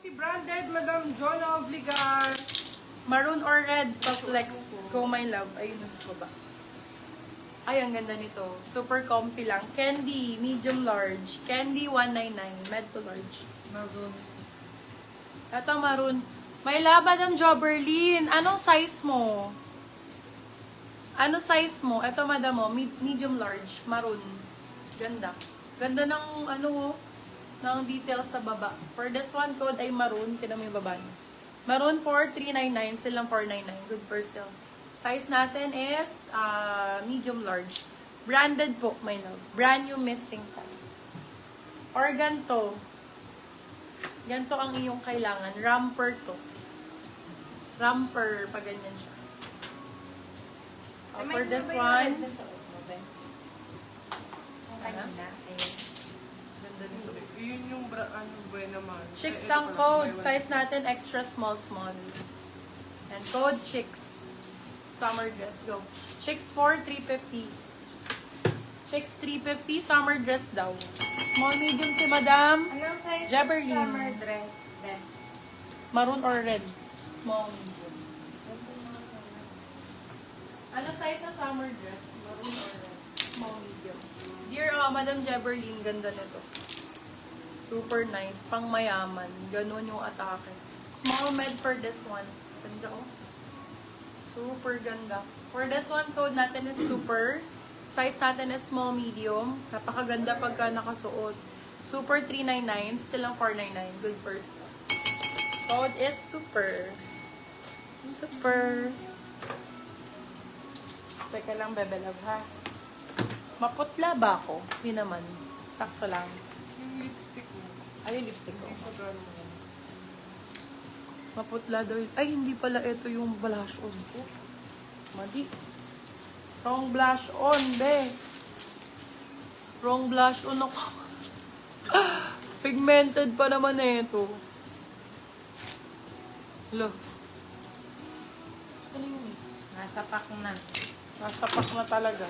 Si branded, Madam Jonah Obligar. Maroon or red, Flex. Go my love. Ayun, ko ba? Ay, ang ganda nito. Super comfy lang. Candy, medium large. Candy, 199. Med to large. Maroon. Ito, maroon. May love, Madam Joberlin. Anong size mo? Ano size mo? Ito, madam mo. Medium large. Maroon. Ganda. Ganda ng, ano, ng details sa baba. For this one, code ay maroon. Tinan mo yung baba niya. Maroon 4399. Silang 499. Good for sale. Size natin is medium large. Branded po, my love. Brand new missing tag. Or ganito. Ganito ang iyong kailangan. Romper to. Romper, pag ganyan siya. For this one, Kanina, ayun. ganda nito. Yun yung ano ba naman. Chicks ang code. Size natin extra small. And code Chicks. Summer dress. Go. Chicks 4, 350. Chicks 350. Summer dress daw. Small medium si Madam. Anong size Jabberlin. summer dress? Ben? Maroon or red? Small medium. Ano size na summer dress? Maroon or red? Small medium. Dear Madam Jabberlin, ganda nito. Super nice. Pang mayaman. Ganun yung atake. Small med for this one. Ganda oh. Super ganda. For this one, code natin is super. Size natin is small medium. Napakaganda pagka nakasuot. Super 399. Still lang 499. Good first. Code is super. Super. Teka lang, bebe love ha. Maputla ba ako? Hindi naman. Sakto lang. Yung lipstick mo. Ay, yung lipstick ko. Hindi sa gano'n. Maputla daw. Ay, hindi pala ito yung blush on ko. Mali. Wrong blush on, be. Wrong blush on ako. Pigmented pa naman ito. Hello. Saan yun? Nasa pack na. Nasa pack na talaga.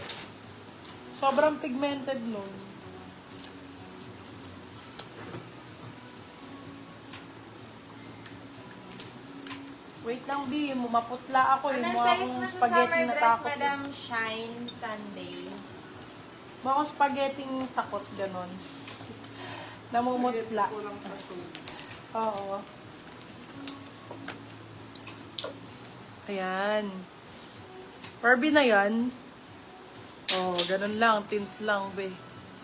Sobrang pigmented nun. Wait lang, B. Maputla ako. Yung Anong mukha size akong mo sa spaghetti summer na dress, takot. Madam Shine Sunday? Mukha akong spaghetti takot, ganon. Namumutla. Kulang sa soap. Oo. Ayan. Barbie na yan. Oh, ganun lang. Tint lang, be.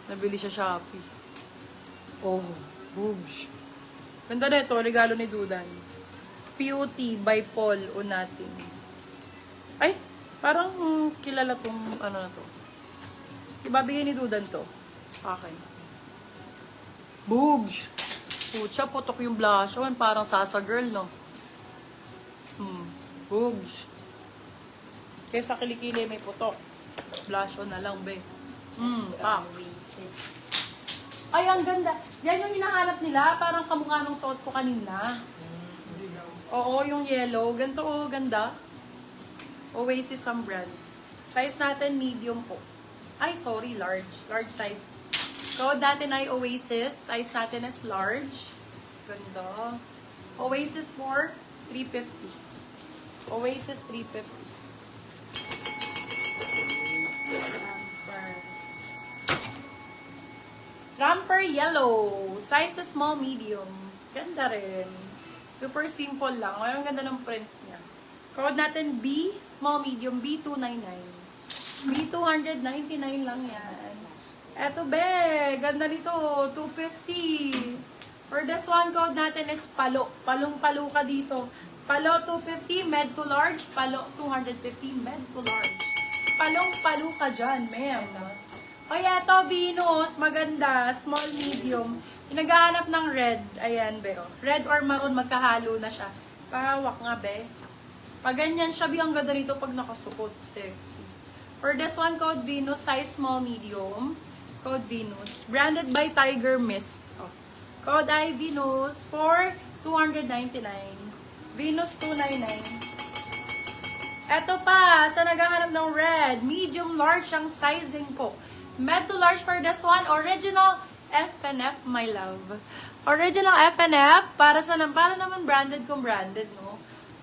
Nabili siya Shopee. Oh, boobs. Ganda na ito. Regalo ni Dudan. Beauty by Paul Unating. Ay, parang kilala tong ano na to. Ibabigay ni Dudan to. Okay. Boobs. Pucha, putok yung blush on. Parang Sasa girl, no? Boobs. Kesa kilikili may putok. Blush on na lang, be. Pa. Oasis. Ay, ang ganda. Yan yung hinahanap nila. Parang kamukha nung suot ko kanina. Oo, yung yellow. Ganito, oh, ganda. Oasis ang brand. Size natin, medium po. Ay, sorry, large. Large size. Code natin ay Oasis. Size natin is large. Ganda. Oasis for 350. Oasis 350. Romper yellow. Size is small, medium. Ganda rin. Super simple lang. Ang ganda ng print niya. Code natin B, small, medium, B299. B299 lang yan. Eto, be. Ganda nito. 250. For this one, code natin is palo. Palong-palo ka dito. Palo 250, med to large. Palo 250, med to large. Palong-palo ka dyan, ma'am. O, eto, Venus. Maganda. Small, medium. Pinaghahanap ng red. Ayan, be. Oh. Red or maroon, magkahalo na siya. Pahawak nga, be. Pag ganyan siya, be, ang ganda nito pag nakasuot. Sexy. For this one, code Venus, size small, medium. Code Venus. Branded by Tiger Mist. Oh. Code ay Venus for 299. Venus 299. Eto pa, sa naghahanap ng red, medium, large ang sizing po. Med to large for this one, original FNF, my love. Original FNF, para naman branded kung branded, no?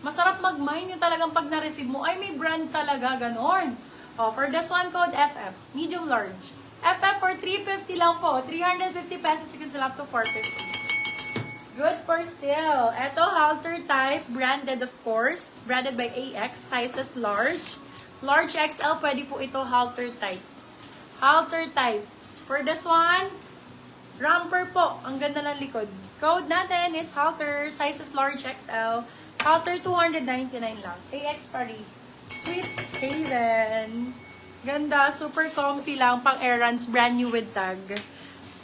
Masarap mag-mine yung talagang pag na-receive mo, ay may brand talaga, ganon. Oh, for this one, code FF, medium large. FF for 350 lang po. 350 pesos, you can sell up to 450. Good for still. Ito, halter type, branded of course. Branded by AX, sizes large. Large XL, pwede po ito halter type. Halter type. For this one, romper po. Ang ganda ng likod. Code natin is halter, sizes large XL. Halter 299 lang. AX Paris. Sweet Haven. Ganda, super comfy lang. Pang errands, brand new with tag.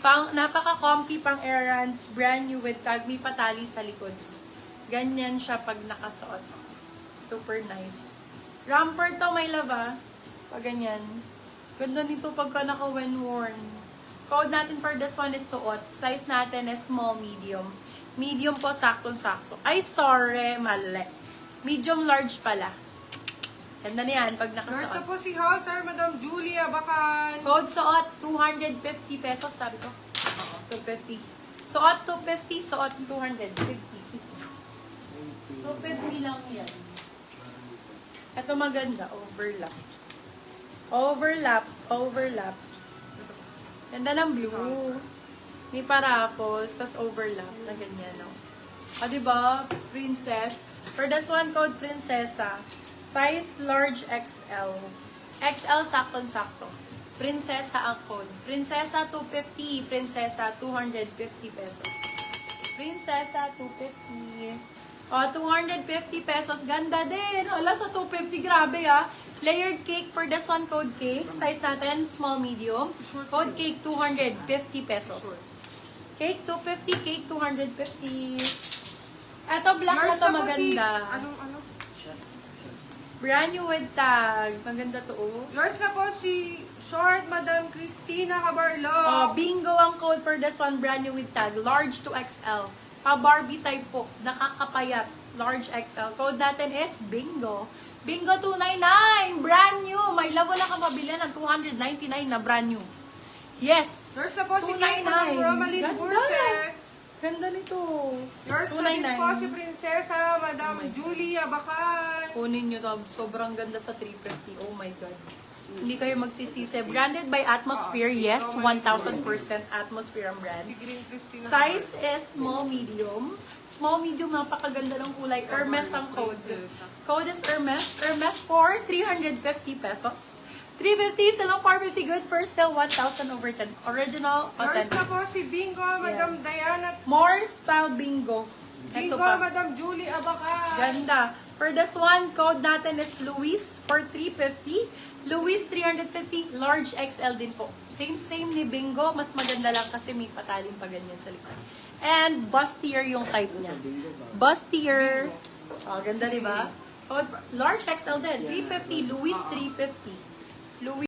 Napaka-comfy pang errands, brand new with tag. May patali sa likod. Ganyan siya pag nakasuot. Super nice. Romper to, may lava. Pag ganyan. Ganda nito pagka naka-when worn. Code natin for this one is suot. Size natin is small, medium. Medium po, saktong-sakto. Ay, sorry, mali. Medium large pala. Ganda na yan pag Nurse na nakasuot. po si Halter, Madam Julia Bacan. Code suot, 250 pesos, sabi ko. 250. Suot, 250. Suot, 250 pesos. 250 lang yan. Ito maganda, overlap. Overlap. Ganda ng blue. May parapos, tas overlap na ganyan, no? Diba? Princess. For this one, code Prinsesa. Size large XL. XL saktong-sakto. Prinsesa ang code. Prinsesa 250. Prinsesa 250 pesos. Prinsesa 250. O, 250 pesos. Ganda din. Hala, sa 250. Grabe, ah. Layered cake for this one, code cake. Size natin, small, medium. Code cake, 250 pesos. Cake, 250. Cake, 250. Eto, black na to, maganda. Anong? Brand new with tag. Maganda to, oh. Yours na po si Short, Madam Cristina Cabarlo. Oh, bingo ang code for this one, brand new with tag. Large to XL. Pa-Barbie type po. Nakakapayat. Large XL. Code natin is bingo. Bingo 299. Brand new. May labo na ka mabili ng 299 na brand new. Yes. Yours na po si Kay Madam Romaline Ganda. Burse. Ganda nito. Yours na din 299. po si Prinsesa, Madam Julia Bacan. Kunin nyo to. Sobrang ganda sa 350. Oh my God. Hindi kayo magsisisi. Branded by Atmosphere. Yes, 1,000% Atmosphere ang brand. Si Green Cristina. Size is small, medium. Small, medium, napakaganda ng kulay. Hermes ang code. Code is Hermes. Hermes for 350 pesos. 350, silang 450, good for sale, 1,000 over 10. Original, Yours authentic. na po si Bingo, Madam Yes. Diana. More style bingo. Ito Bingo, pa. Madam Julie Abacan. Ganda. For this one, code natin is Luis for 350. Luis 350, large XL din po. Same ni Bingo, mas maganda lang kasi may patalim pa ganyan sa likod. And bustier yung type niya. Bustier. Oh, ganda, di ba? Large XL din, 350. Luis 350. Luis